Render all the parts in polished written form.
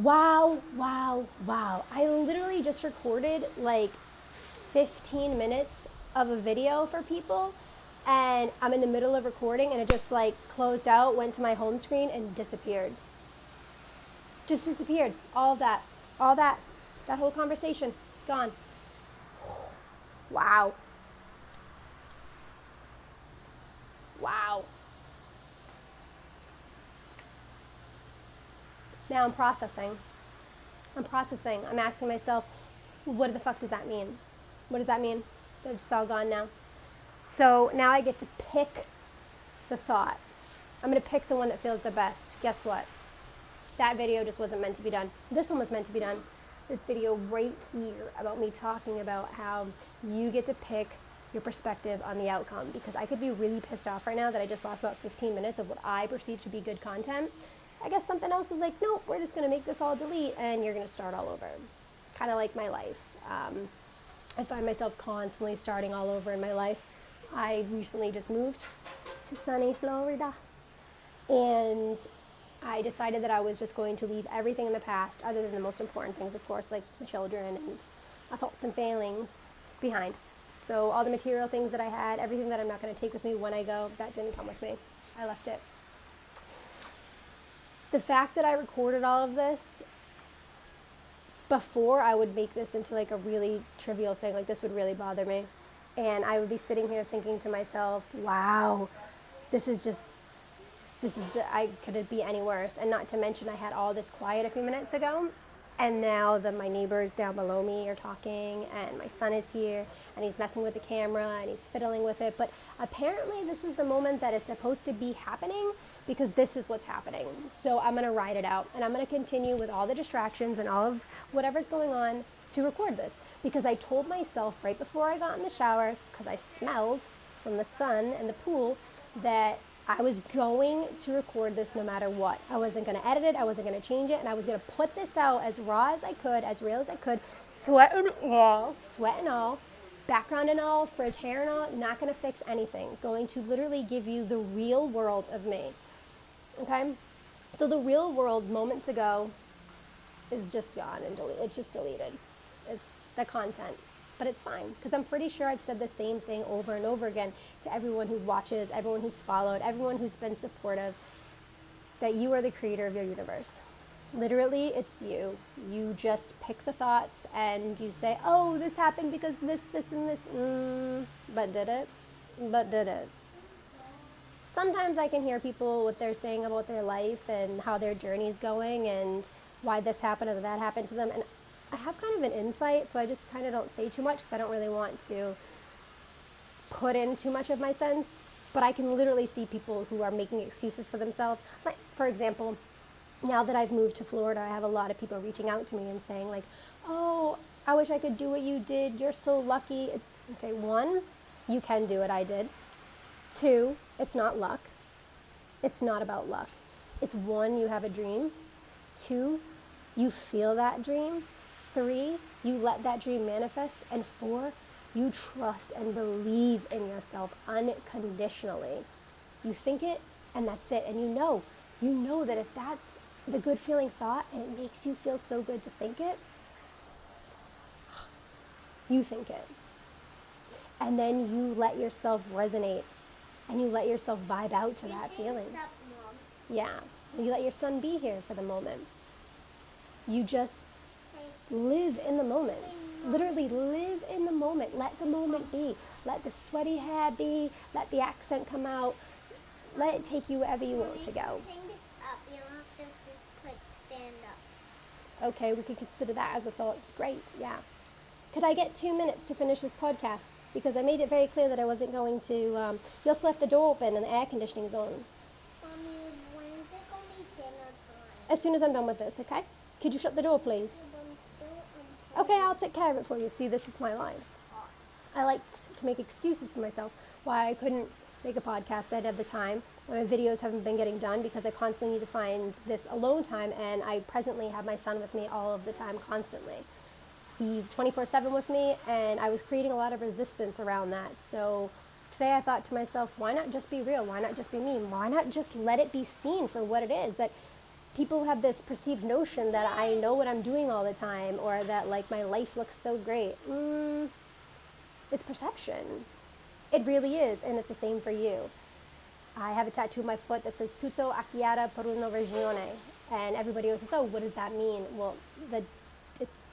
Wow, wow, wow. I literally just recorded like 15 minutes of a video for people, and I'm in the middle of recording and it just like closed out, went to my home screen and disappeared. Just disappeared. That whole conversation, gone. Wow. Wow. Now I'm processing. I'm asking myself, what the fuck does that mean? What does that mean? They're just all gone now. So now I get to pick the thought. I'm going to pick the one that feels the best. Guess what? That video just wasn't meant to be done. This one was meant to be done. This video right here about me talking about how you get to pick your perspective on the outcome, because I could be really pissed off right now that I just lost about 15 minutes of what I perceive to be good content. I guess something else was like, nope, we're just going to make this all delete and you're going to start all over. Kind of like my life. I find myself constantly starting all over in my life. I recently just moved to sunny Florida, and I decided that I was just going to leave everything in the past, other than the most important things, of course, like my children and my faults and failings, behind. So all the material things that I had, everything that I'm not going to take with me when I go, that didn't come with me. I left it. The fact that I recorded all of this before I would make this into like a really trivial thing, like this would really bother me. And I would be sitting here thinking to myself, wow, could it be any worse? And not to mention I had all this quiet a few minutes ago, and now my neighbors down below me are talking, and my son is here, and he's messing with the camera, and he's fiddling with it. But apparently this is the moment that is supposed to be happening, because this is what's happening. So I'm going to ride it out, and I'm going to continue with all the distractions and all of whatever's going on to record this, because I told myself right before I got in the shower, because I smelled from the sun and the pool, that I was going to record this no matter what. I wasn't going to edit it, I wasn't going to change it, and I was going to put this out as raw as I could, as real as I could, sweat and all, background and all, frizz hair and all, not going to fix anything. Going to literally give you the real world of me. Okay? So the real world moments ago is just gone and deleted. It's just deleted. It's the content. But it's fine, because I'm pretty sure I've said the same thing over and over again to everyone who watches, everyone who's followed, everyone who's been supportive, that you are the creator of your universe. Literally, it's you. You just pick the thoughts and you say, oh, this happened because this, and this. But did it? But did it? Sometimes I can hear people what they're saying about their life and how their journey is going and why this happened or that happened to them. And I have kind of an insight, so I just kind of don't say too much because I don't really want to put in too much of my sense. But I can literally see people who are making excuses for themselves. Like, for example, now that I've moved to Florida, I have a lot of people reaching out to me and saying like, oh, I wish I could do what you did. You're so lucky. Okay, 1, you can do what I did. 2, it's not luck. It's not about luck. It's 1, you have a dream. 2, you feel that dream. 3, you let that dream manifest. And 4, you trust and believe in yourself unconditionally. You think it, and that's it. And you know that if that's the good feeling thought and it makes you feel so good to think it, you think it. And then you let yourself resonate and you let yourself vibe out to that feeling. Yeah, you let your son be here for the moment. You just live in the moments. Literally live in the moment. Let the moment be. Let the sweaty hair be. Let the accent come out. Let it take you wherever you want to go. Hang this up. You don't have to just put stand up. Okay, we could consider that as a thought. Great, yeah. Could I get 2 minutes to finish this podcast? Because I made it very clear that I wasn't going to... you also left the door open and the air conditioning's on. Mommy, when's it going to be dinner time? As soon as I'm done with this, okay? Could you shut the door, please? Okay, I'll take care of it for you. See, this is my life. I like to make excuses for myself why I couldn't make a podcast at the time. My videos haven't been getting done because I constantly need to find this alone time, and I presently have my son with me all of the time, constantly. He's 24/7 with me, and I was creating a lot of resistance around that. So today I thought to myself, why not just be real? Why not just be me? Why not just let it be seen for what it is? That people have this perceived notion that I know what I'm doing all the time, or that like my life looks so great. It's perception. It really is, and it's the same for you. I have a tattoo on my foot that says "Tutto acchiara per una ragione," and everybody always says, "Oh, what does that mean?" Well, it's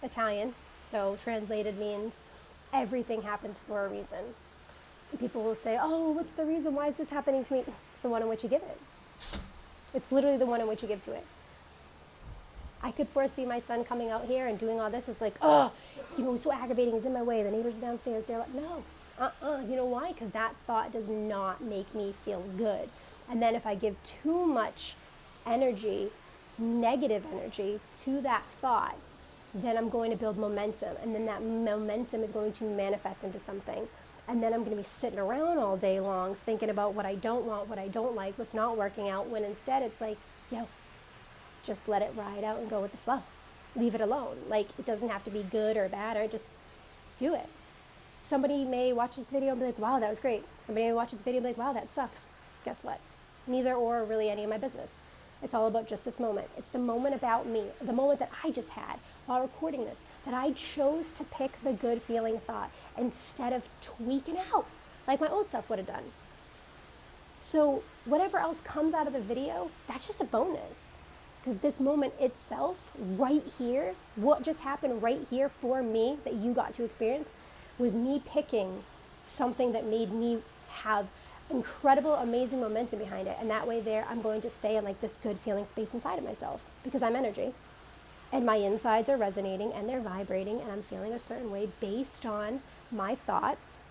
Italian, so translated means everything happens for a reason. And people will say, "Oh, what's the reason? Why is this happening to me?" It's the one in which you give it. It's literally the one in which you give to it. I could foresee my son coming out here and doing all this. It's like, oh, it's so aggravating. It's in my way. The neighbors are downstairs. They're like, no, You know why? Because that thought does not make me feel good. And then if I give too much energy, negative energy, to that thought, then I'm going to build momentum. And then that momentum is going to manifest into something. And then I'm going to be sitting around all day long thinking about what I don't want, what I don't like, what's not working out, when instead it's like, just let it ride out and go with the flow. Leave it alone. Like, it doesn't have to be good or bad, or just do it. Somebody may watch this video and be like, wow, that was great. Somebody may watch this video and be like, wow, that sucks. Guess what? Neither or really any of my business. It's all about just this moment. It's the moment about me, the moment that I just had while recording this, that I chose to pick the good feeling thought instead of tweaking out like my old self would have done. So whatever else comes out of the video, that's just a bonus. Because this moment itself, right here, what just happened right here for me that you got to experience, was me picking something that made me have incredible, amazing momentum behind it. And that way there, I'm going to stay in like this good feeling space inside of myself, because I'm energy. And my insides are resonating and they're vibrating, and I'm feeling a certain way based on my thoughts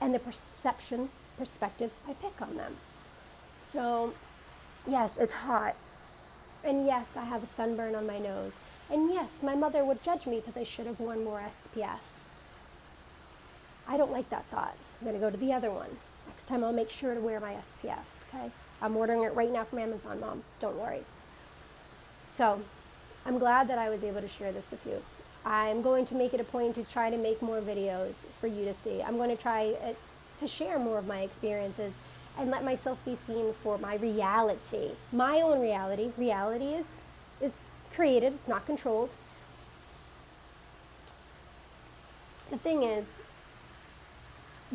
and the perspective I pick on them. So yes, it's hot. And yes, I have a sunburn on my nose. And yes, my mother would judge me because I should have worn more SPF. I don't like that thought. I'm going to go to the other one. Next time I'll make sure to wear my SPF, okay? I'm ordering it right now from Amazon, Mom. Don't worry. So I'm glad that I was able to share this with you. I'm going to make it a point to try to make more videos for you to see. I'm going to try to share more of my experiences and let myself be seen for my reality, my own reality. Reality is created, it's not controlled. The thing is,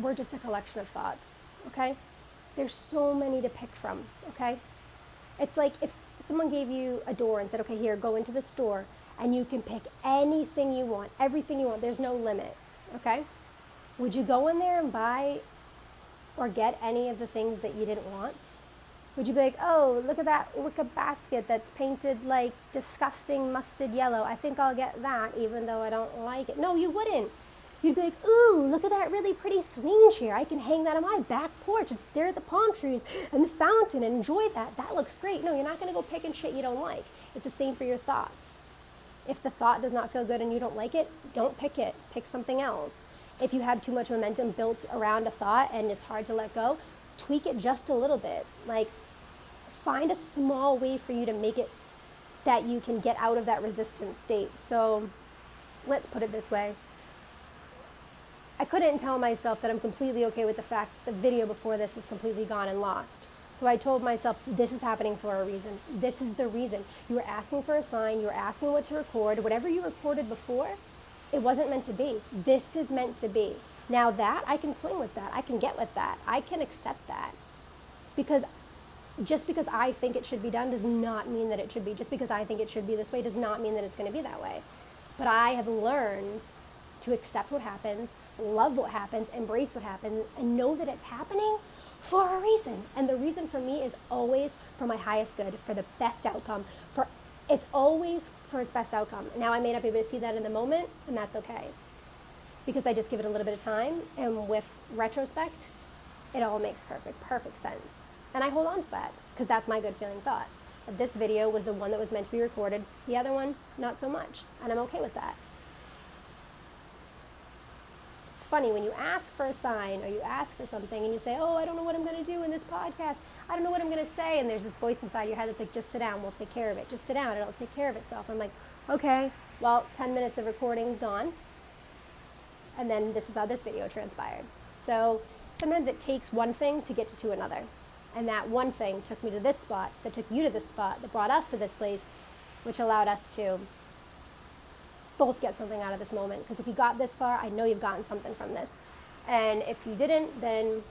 we're just a collection of thoughts, okay? There's so many to pick from, okay? It's like if someone gave you a door and said, okay, here, go into the store, and you can pick anything you want, everything you want, there's no limit, okay? Would you go in there and buy or get any of the things that you didn't want? Would you be like, oh, look at that wicker basket that's painted like disgusting mustard yellow. I think I'll get that even though I don't like it. No, you wouldn't. You'd be like, ooh, look at that really pretty swing chair. I can hang that on my back porch and stare at the palm trees and the fountain and enjoy that. That looks great. No, you're not going to go picking shit you don't like. It's the same for your thoughts. If the thought does not feel good and you don't like it, don't pick it. Pick something else. If you have too much momentum built around a thought and it's hard to let go, tweak it just a little bit. Like, find a small way for you to make it that you can get out of that resistant state. So let's put it this way. I couldn't tell myself that I'm completely okay with the fact that the video before this is completely gone and lost. So I told myself, this is happening for a reason. This is the reason. You were asking for a sign. You were asking what to record. Whatever you recorded before, it wasn't meant to be. This is meant to be. Now that, I can swing with that. I can get with that. I can accept that. Because just because I think it should be done does not mean that it should be. Just because I think it should be this way does not mean that it's going to be that way. But I have learned to accept what happens, love what happens, embrace what happens, and know that it's happening for a reason. And the reason for me is always for my highest good, for the best outcome. It's always for its best outcome. Now, I may not be able to see that in the moment, and that's okay. Because I just give it a little bit of time, and with retrospect, it all makes perfect sense. And I hold on to that, because that's my good feeling thought. This video was the one that was meant to be recorded. The other one, not so much. And I'm okay with that. It's funny, when you ask for a sign or you ask for something and you say, oh, I don't know what I'm going to do in this podcast. I don't know what I'm going to say. And there's this voice inside your head that's like, just sit down, we'll take care of it. Just sit down, it'll take care of itself. I'm like, okay, well, 10 minutes of recording gone. And then this is how this video transpired. So sometimes it takes one thing to get to another. And that one thing took me to this spot, that took you to this spot, that brought us to this place, which allowed us to both get something out of this moment. Because if you got this far, I know you've gotten something from this. And if you didn't, then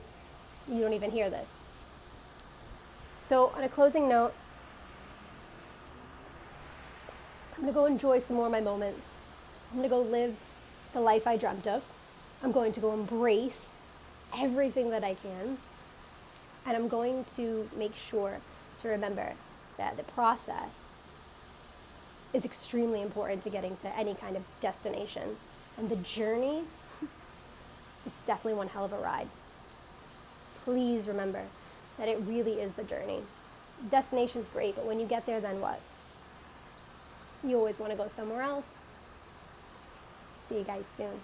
you don't even hear this. So on a closing note, I'm going to go enjoy some more of my moments. I'm going to go live the life I dreamt of. I'm going to go embrace everything that I can. And I'm going to make sure to remember that the process is extremely important to getting to any kind of destination. And the journey is definitely one hell of a ride. Please remember that it really is the journey. Destination's great, but when you get there, then what? You always want to go somewhere else. See you guys soon.